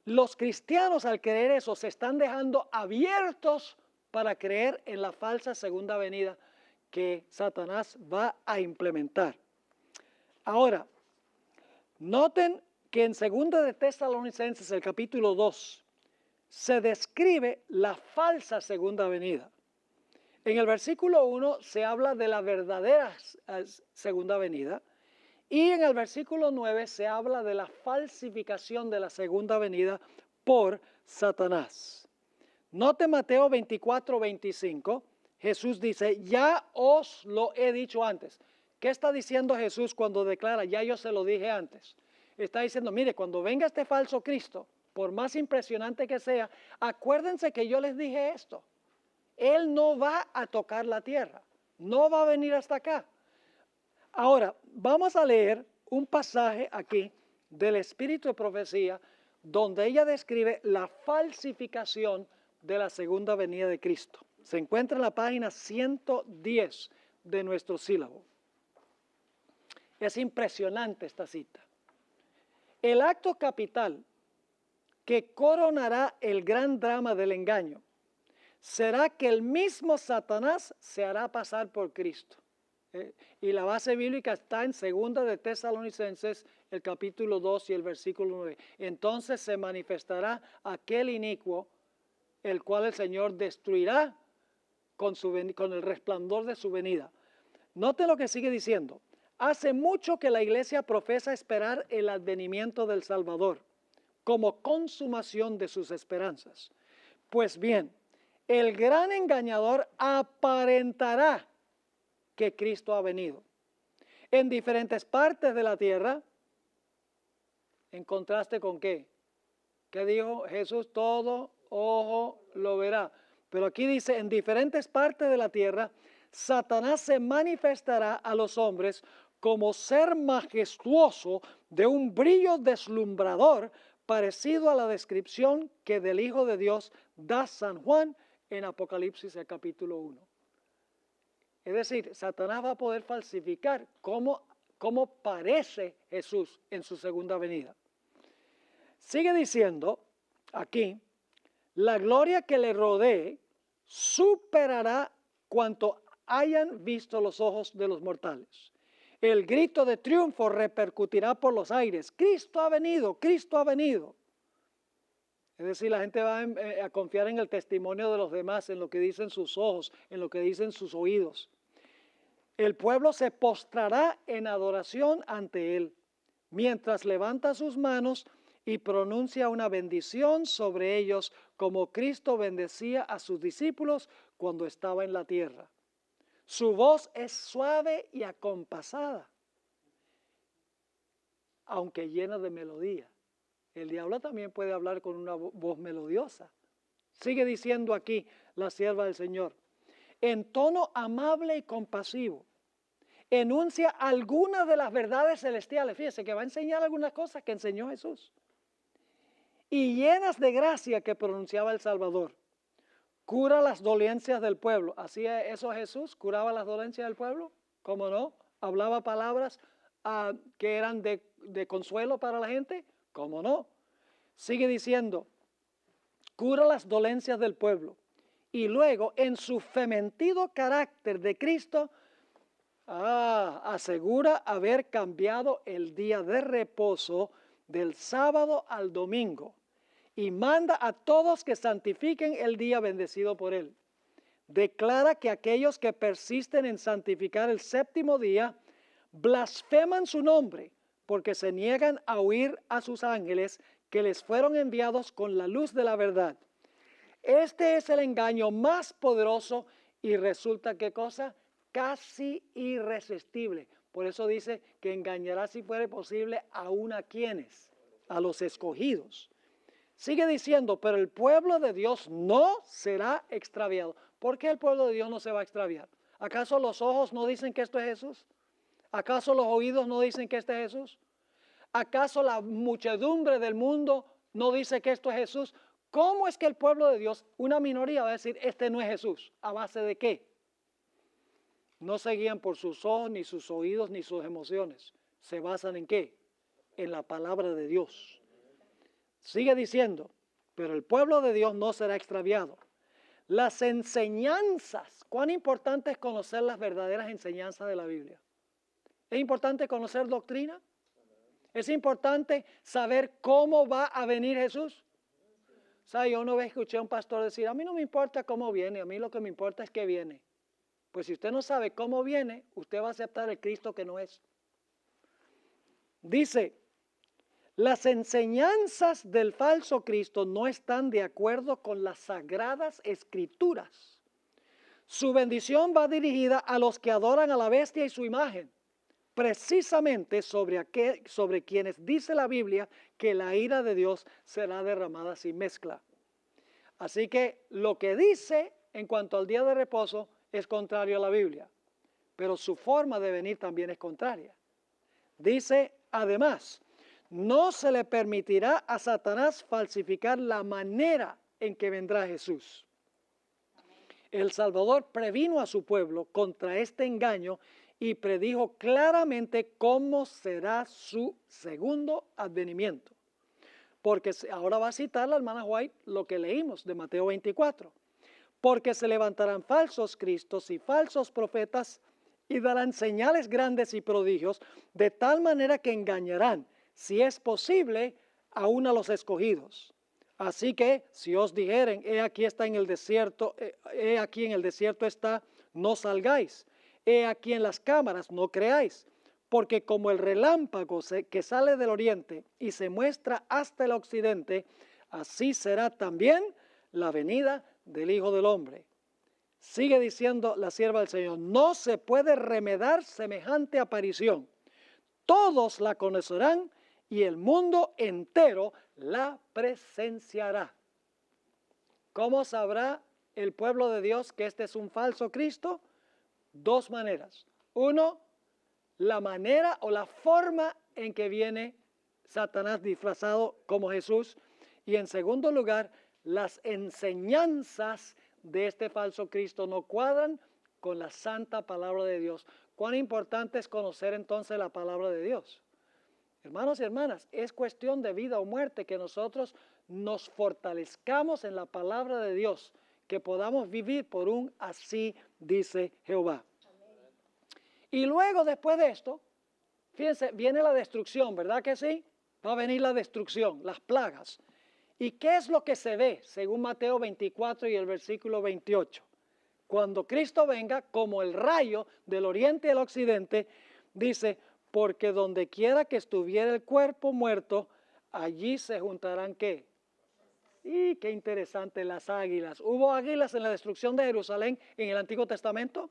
Los cristianos, al creer eso, se están dejando abiertos para creer en la falsa segunda venida, que Satanás va a implementar. Ahora, noten que en 2 de Tesalonicenses, el capítulo 2, se describe la falsa segunda venida. En el versículo 1 se habla de la verdadera segunda venida y en el versículo 9 se habla de la falsificación de la segunda venida por Satanás. Note Mateo 24, 25, Jesús dice, ya os lo he dicho antes. ¿Qué está diciendo Jesús cuando declara, ya yo se lo dije antes? Está diciendo, mire, cuando venga este falso Cristo, por más impresionante que sea, acuérdense que yo les dije esto. Él no va a tocar la tierra, no va a venir hasta acá. Ahora, vamos a leer un pasaje aquí del Espíritu de Profecía, donde ella describe la falsificación de la segunda venida de Cristo. Se encuentra en la página 110 de nuestro sílabo. Es impresionante esta cita. El acto capital que coronará el gran drama del engaño será que el mismo Satanás se hará pasar por Cristo. Y la base bíblica está en 2 de Tesalonicenses, el capítulo 2 y el versículo 9. Entonces se manifestará aquel inicuo, el cual el Señor destruirá con el resplandor de su venida. Note lo que sigue diciendo. Hace mucho que la iglesia profesa esperar el advenimiento del Salvador como consumación de sus esperanzas. Pues bien, el gran engañador aparentará que Cristo ha venido en diferentes partes de la tierra. ¿En contraste con qué? ¿Qué dijo Jesús? Todo ojo lo verá. Pero aquí dice, en diferentes partes de la tierra, Satanás se manifestará a los hombres como ser majestuoso de un brillo deslumbrador, parecido a la descripción que del Hijo de Dios da San Juan en Apocalipsis, el capítulo 1. Es decir, Satanás va a poder falsificar cómo parece Jesús en su segunda venida. Sigue diciendo aquí, la gloria que le rodee superará cuanto hayan visto los ojos de los mortales. El grito de triunfo repercutirá por los aires. Cristo ha venido, Cristo ha venido. Es decir, la gente va a confiar en el testimonio de los demás, en lo que dicen sus ojos, en lo que dicen sus oídos. El pueblo se postrará en adoración ante él, mientras levanta sus manos y pronuncia una bendición sobre ellos, como Cristo bendecía a sus discípulos cuando estaba en la tierra. Su voz es suave y acompasada, aunque llena de melodía. El diablo también puede hablar con una voz melodiosa. Sigue diciendo aquí la sierva del Señor. En tono amable y compasivo, enuncia algunas de las verdades celestiales. Fíjese que va a enseñar algunas cosas que enseñó Jesús. Y llenas de gracia que pronunciaba el Salvador. Cura las dolencias del pueblo. ¿Hacía eso Jesús? ¿Curaba las dolencias del pueblo? ¿Cómo no? ¿Hablaba palabras que eran de consuelo para la gente? ¿Cómo no? Sigue diciendo, cura las dolencias del pueblo. Y luego, en su fementido carácter de Cristo, asegura haber cambiado el día de reposo del sábado al domingo y manda a todos que santifiquen el día bendecido por él. Declara que aquellos que persisten en santificar el séptimo día blasfeman su nombre porque se niegan a oír a sus ángeles que les fueron enviados con la luz de la verdad. Este es el engaño más poderoso y resulta, ¿qué cosa? Casi irresistible. Por eso dice que engañará si fuere posible aún a quienes, a los escogidos. Sigue diciendo, pero el pueblo de Dios no será extraviado. ¿Por qué el pueblo de Dios no se va a extraviar? ¿Acaso los ojos no dicen que esto es Jesús? ¿Acaso los oídos no dicen que este es Jesús? ¿Acaso la muchedumbre del mundo no dice que esto es Jesús? ¿Cómo es que el pueblo de Dios, una minoría, va a decir, este no es Jesús? ¿A base de qué? No se guían por sus ojos, ni sus oídos, ni sus emociones. ¿Se basan en qué? En la palabra de Dios. Sigue diciendo, pero el pueblo de Dios no será extraviado. Las enseñanzas. ¿Cuán importante es conocer las verdaderas enseñanzas de la Biblia? ¿Es importante conocer doctrina? ¿Es importante saber cómo va a venir Jesús? O sea, yo una vez escuché a un pastor decir, a mí no me importa cómo viene, a mí lo que me importa es que viene. Pues si usted no sabe cómo viene, usted va a aceptar el Cristo que no es. Dice, las enseñanzas del falso Cristo no están de acuerdo con las sagradas escrituras. Su bendición va dirigida a los que adoran a la bestia y su imagen, precisamente sobre quienes dice la Biblia que la ira de Dios será derramada sin mezcla. Así que lo que dice en cuanto al día de reposo es contrario a la Biblia, pero su forma de venir también es contraria. Dice, además, no se le permitirá a Satanás falsificar la manera en que vendrá Jesús. El Salvador previno a su pueblo contra este engaño y predijo claramente cómo será su segundo advenimiento. Porque ahora va a citar la hermana White lo que leímos de Mateo 24. Porque se levantarán falsos cristos y falsos profetas y darán señales grandes y prodigios, de tal manera que engañarán, si es posible, aún a los escogidos. Así que si os dijeren, he aquí está en el desierto, he aquí en el desierto está, no salgáis. He aquí en las cámaras, no creáis. Porque como el relámpago que sale del oriente y se muestra hasta el occidente, así será también la venida del Hijo del Hombre. Sigue diciendo la sierva del Señor, no se puede remedar semejante aparición. Todos la conocerán y el mundo entero la presenciará. ¿Cómo sabrá el pueblo de Dios que este es un falso Cristo? Dos maneras. Uno, la manera o la forma en que viene Satanás disfrazado como Jesús. Y en segundo lugar, las enseñanzas de este falso Cristo no cuadran con la santa palabra de Dios. ¿Cuán importante es conocer entonces la palabra de Dios? Hermanos y hermanas, es cuestión de vida o muerte que nosotros nos fortalezcamos en la palabra de Dios, que podamos vivir por un así dice Jehová. Y luego después de esto, fíjense, viene la destrucción, ¿verdad que sí? Va a venir la destrucción, las plagas. ¿Y qué es lo que se ve según Mateo 24 y el versículo 28? Cuando Cristo venga como el rayo del oriente y el occidente, dice, porque donde quiera que estuviera el cuerpo muerto, allí se juntarán ¿qué? Y qué interesante, las águilas. ¿Hubo águilas en la destrucción de Jerusalén en el Antiguo Testamento?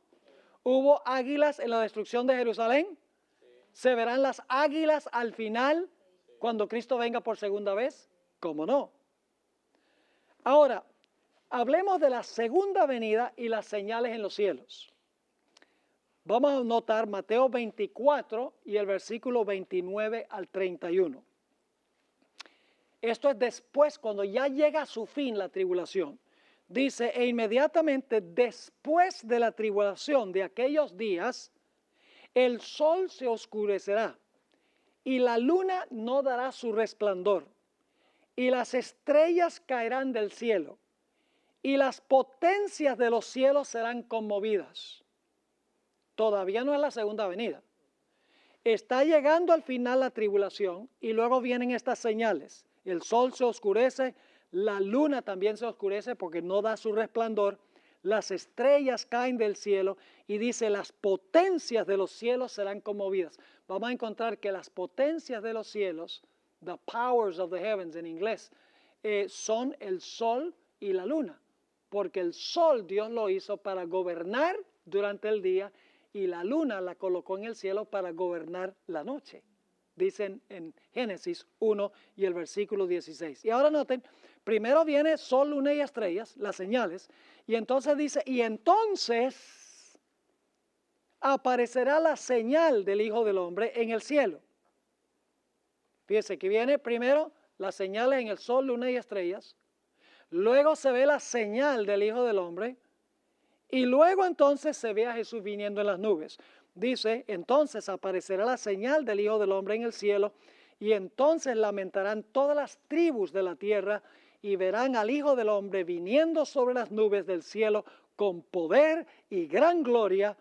¿Hubo águilas en la destrucción de Jerusalén? ¿Se verán las águilas al final cuando Cristo venga por segunda vez? ¿Cómo no? Ahora, hablemos de la segunda venida y las señales en los cielos. Vamos a notar Mateo 24 y el versículo 29 al 31. Esto es después, cuando ya llega a su fin la tribulación. Dice, e inmediatamente después de la tribulación de aquellos días, el sol se oscurecerá y la luna no dará su resplandor y las estrellas caerán del cielo y las potencias de los cielos serán conmovidas. Todavía no es la segunda venida. Está llegando al final la tribulación y luego vienen estas señales. El sol se oscurece, la luna también se oscurece porque no da su resplandor, las estrellas caen del cielo y dice las potencias de los cielos serán conmovidas. Vamos a encontrar que las potencias de los cielos, the powers of the heavens en inglés, son el sol y la luna. Porque el sol Dios lo hizo para gobernar durante el día y la luna la colocó en el cielo para gobernar la noche. Dicen en Génesis 1 y el versículo 16. Y ahora noten, primero viene sol, luna y estrellas, las señales, y entonces dice, y entonces aparecerá la señal del Hijo del Hombre en el cielo. Fíjense que viene primero las señales en el sol, luna y estrellas, luego se ve la señal del Hijo del Hombre, y luego entonces se ve a Jesús viniendo en las nubes. Dice, entonces aparecerá la señal del Hijo del Hombre en el cielo, y entonces lamentarán todas las tribus de la tierra, y verán al Hijo del Hombre viniendo sobre las nubes del cielo con poder y gran gloria,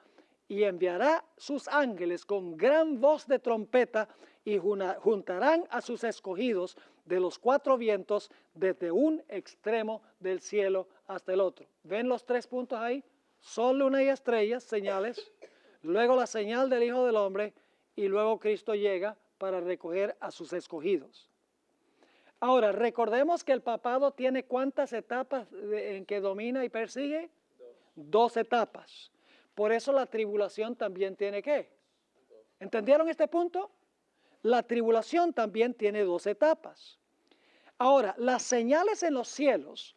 y enviará sus ángeles con gran voz de trompeta y juntarán a sus escogidos de los cuatro vientos desde un extremo del cielo hasta el otro. ¿Ven los 3 puntos ahí? Sol, luna y estrellas, señales. Luego la señal del Hijo del Hombre y luego Cristo llega para recoger a sus escogidos. Ahora, recordemos que el papado tiene ¿cuántas etapas en que domina y persigue? 2 etapas. Por eso la tribulación también tiene ¿qué? ¿Entendieron este punto? La tribulación también tiene 2 etapas. Ahora, las señales en los cielos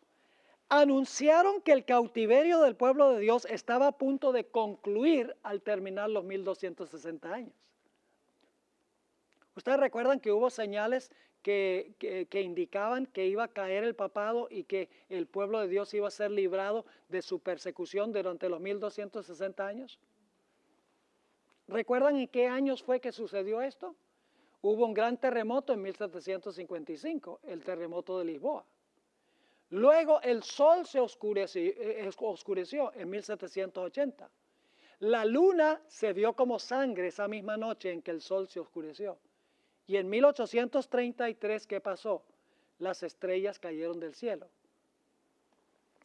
anunciaron que el cautiverio del pueblo de Dios estaba a punto de concluir al terminar los 1260 años. Ustedes recuerdan que hubo señales que indicaban que iba a caer el papado y que el pueblo de Dios iba a ser librado de su persecución durante los 1260 años. ¿Recuerdan en qué años fue que sucedió esto? Hubo un gran terremoto en 1755, el terremoto de Lisboa. Luego el sol se oscureció en 1780. La luna se vio como sangre esa misma noche en que el sol se oscureció. Y en 1833, ¿qué pasó? Las estrellas cayeron del cielo.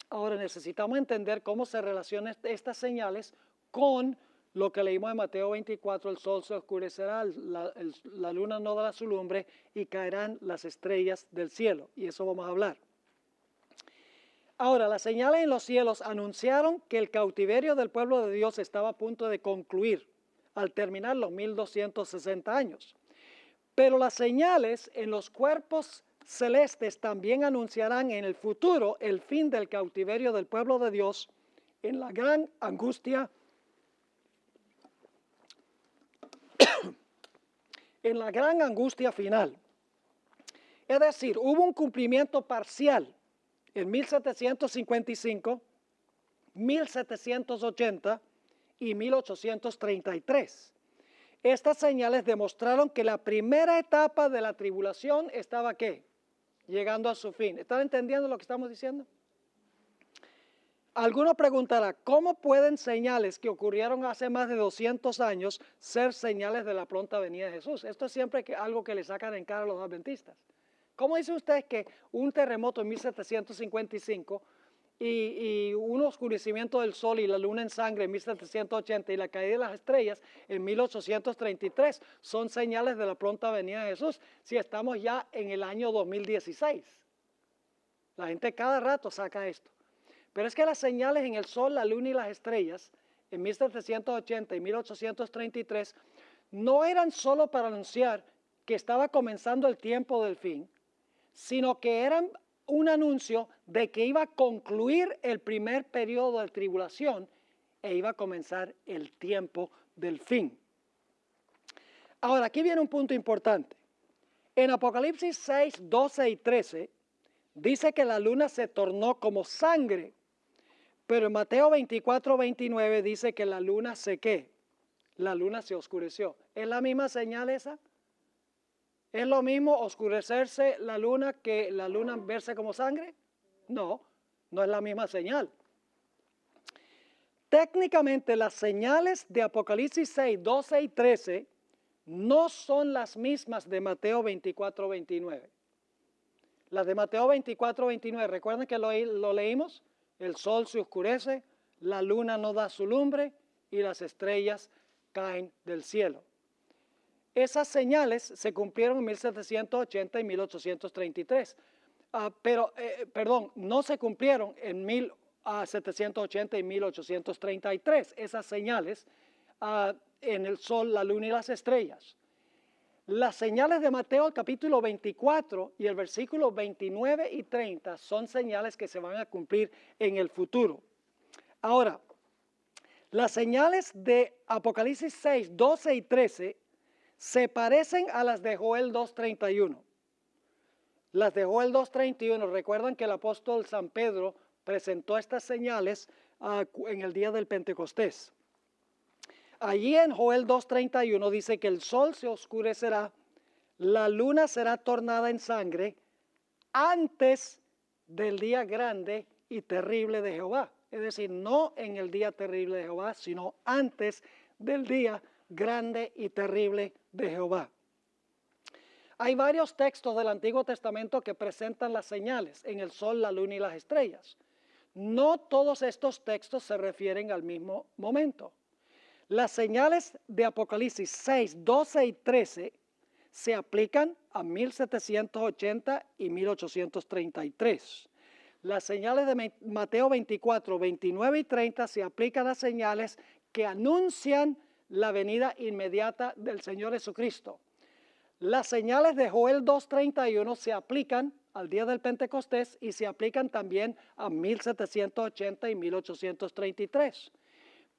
Ahora necesitamos entender cómo se relacionan estas señales con lo que leímos en Mateo 24, el sol se oscurecerá, la luna no dará su lumbre y caerán las estrellas del cielo. Y eso vamos a hablar. Ahora, las señales en los cielos anunciaron que el cautiverio del pueblo de Dios estaba a punto de concluir al terminar los 1260 años. Pero las señales en los cuerpos celestes también anunciarán en el futuro el fin del cautiverio del pueblo de Dios en la gran angustia, en la gran angustia final. Es decir, hubo un cumplimiento parcial en 1755, 1780 y 1833. Estas señales demostraron que la primera etapa de la tribulación estaba ¿qué? Llegando a su fin. ¿Están entendiendo lo que estamos diciendo? Alguno preguntará, ¿cómo pueden señales que ocurrieron hace más de 200 años ser señales de la pronta venida de Jesús? Esto es siempre algo que le sacan en cara a los adventistas. ¿Cómo dice usted que un terremoto en 1755 y un oscurecimiento del sol y la luna en sangre en 1780 y la caída de las estrellas en 1833 son señales de la pronta venida de Jesús si estamos ya en el año 2016? La gente cada rato saca esto. Pero es que las señales en el sol, la luna y las estrellas en 1780 y 1833 no eran solo para anunciar que estaba comenzando el tiempo del fin, sino que eran un anuncio de que iba a concluir el primer periodo de tribulación e iba a comenzar el tiempo del fin. Ahora, aquí viene un punto importante. En Apocalipsis 6, 12 y 13, dice que la luna se tornó como sangre, pero en Mateo 24, 29 dice que la luna se ¿qué? La luna se oscureció. ¿Es la misma señal esa? ¿Es lo mismo oscurecerse la luna que la luna verse como sangre? No, no es la misma señal. Técnicamente las señales de Apocalipsis 6, 12 y 13 no son las mismas de Mateo 24, 29. Las de Mateo 24, 29, ¿recuerdan que lo leímos? El sol se oscurece, la luna no da su lumbre y las estrellas caen del cielo. Esas señales se cumplieron en 1780 y 1833, pero no se cumplieron en 1780 y 1833, esas señales en el sol, la luna y las estrellas. Las señales de Mateo capítulo 24 y el versículo 29 y 30 son señales que se van a cumplir en el futuro. Ahora, las señales de Apocalipsis 6, 12 y 13 se parecen a las de Joel 2:31. Las de Joel 2:31, recuerdan que el apóstol San Pedro presentó estas señales en el día del Pentecostés. Allí en Joel 2:31 dice que el sol se oscurecerá, la luna será tornada en sangre antes del día grande y terrible de Jehová. Es decir, no en el día terrible de Jehová, sino antes del día grande y terrible de Jehová. Hay varios textos del Antiguo Testamento que presentan las señales en el sol, la luna y las estrellas. No todos estos textos se refieren al mismo momento. Las señales de Apocalipsis 6, 12 y 13 se aplican a 1780 y 1833. Las señales de Mateo 24, 29 y 30 se aplican a señales que anuncian la venida inmediata del Señor Jesucristo. Las señales de Joel 2:31 se aplican al día del Pentecostés y se aplican también a 1780 y 1833.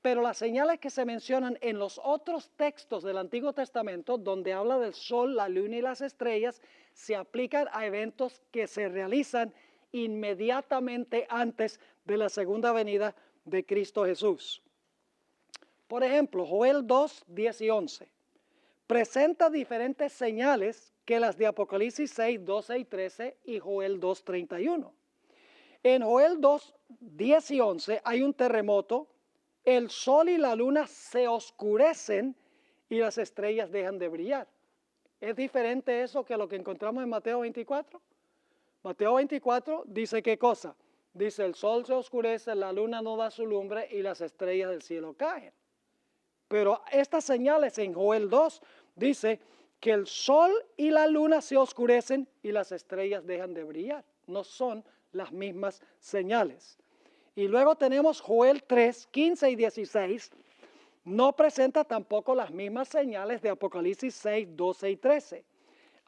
Pero las señales que se mencionan en los otros textos del Antiguo Testamento, donde habla del sol, la luna y las estrellas, se aplican a eventos que se realizan inmediatamente antes de la segunda venida de Cristo Jesús. Por ejemplo, Joel 2, 10 y 11 presenta diferentes señales que las de Apocalipsis 6, 12 y 13 y Joel 2, 31. En Joel 2, 10 y 11 hay un terremoto, el sol y la luna se oscurecen y las estrellas dejan de brillar. ¿Es diferente eso que lo que encontramos en Mateo 24? Mateo 24 dice ¿qué cosa? Dice el sol se oscurece, la luna no da su lumbre y las estrellas del cielo caen. Pero estas señales en Joel 2 dice que el sol y la luna se oscurecen y las estrellas dejan de brillar. No son las mismas señales. Y luego tenemos Joel 3, 15 y 16. No presenta tampoco las mismas señales de Apocalipsis 6, 12 y 13.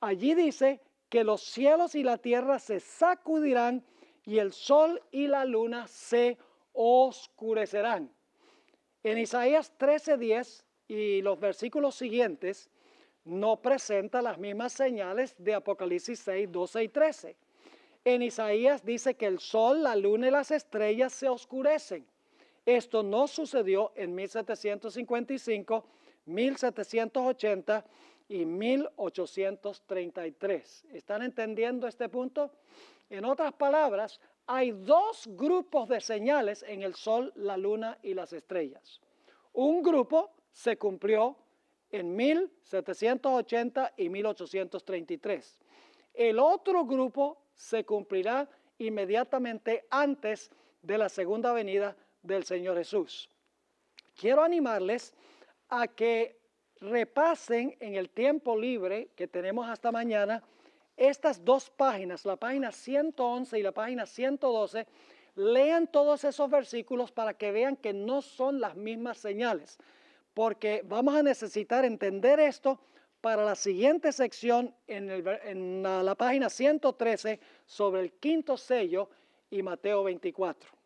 Allí dice que los cielos y la tierra se sacudirán y el sol y la luna se oscurecerán. En Isaías 13:10 y los versículos siguientes no presenta las mismas señales de Apocalipsis 6, 12 y 13. En Isaías dice que el sol, la luna y las estrellas se oscurecen. Esto no sucedió en 1755, 1780 y 1833. ¿Están entendiendo este punto? En otras palabras, hay dos grupos de señales en el sol, la luna y las estrellas. Un grupo se cumplió en 1780 y 1833. El otro grupo se cumplirá inmediatamente antes de la segunda venida del Señor Jesús. Quiero animarles a que repasen en el tiempo libre que tenemos hasta mañana estas dos páginas, la página 111 y la página 112, lean todos esos versículos para que vean que no son las mismas señales, porque vamos a necesitar entender esto para la siguiente sección en la página 113 sobre el quinto sello y Mateo 24.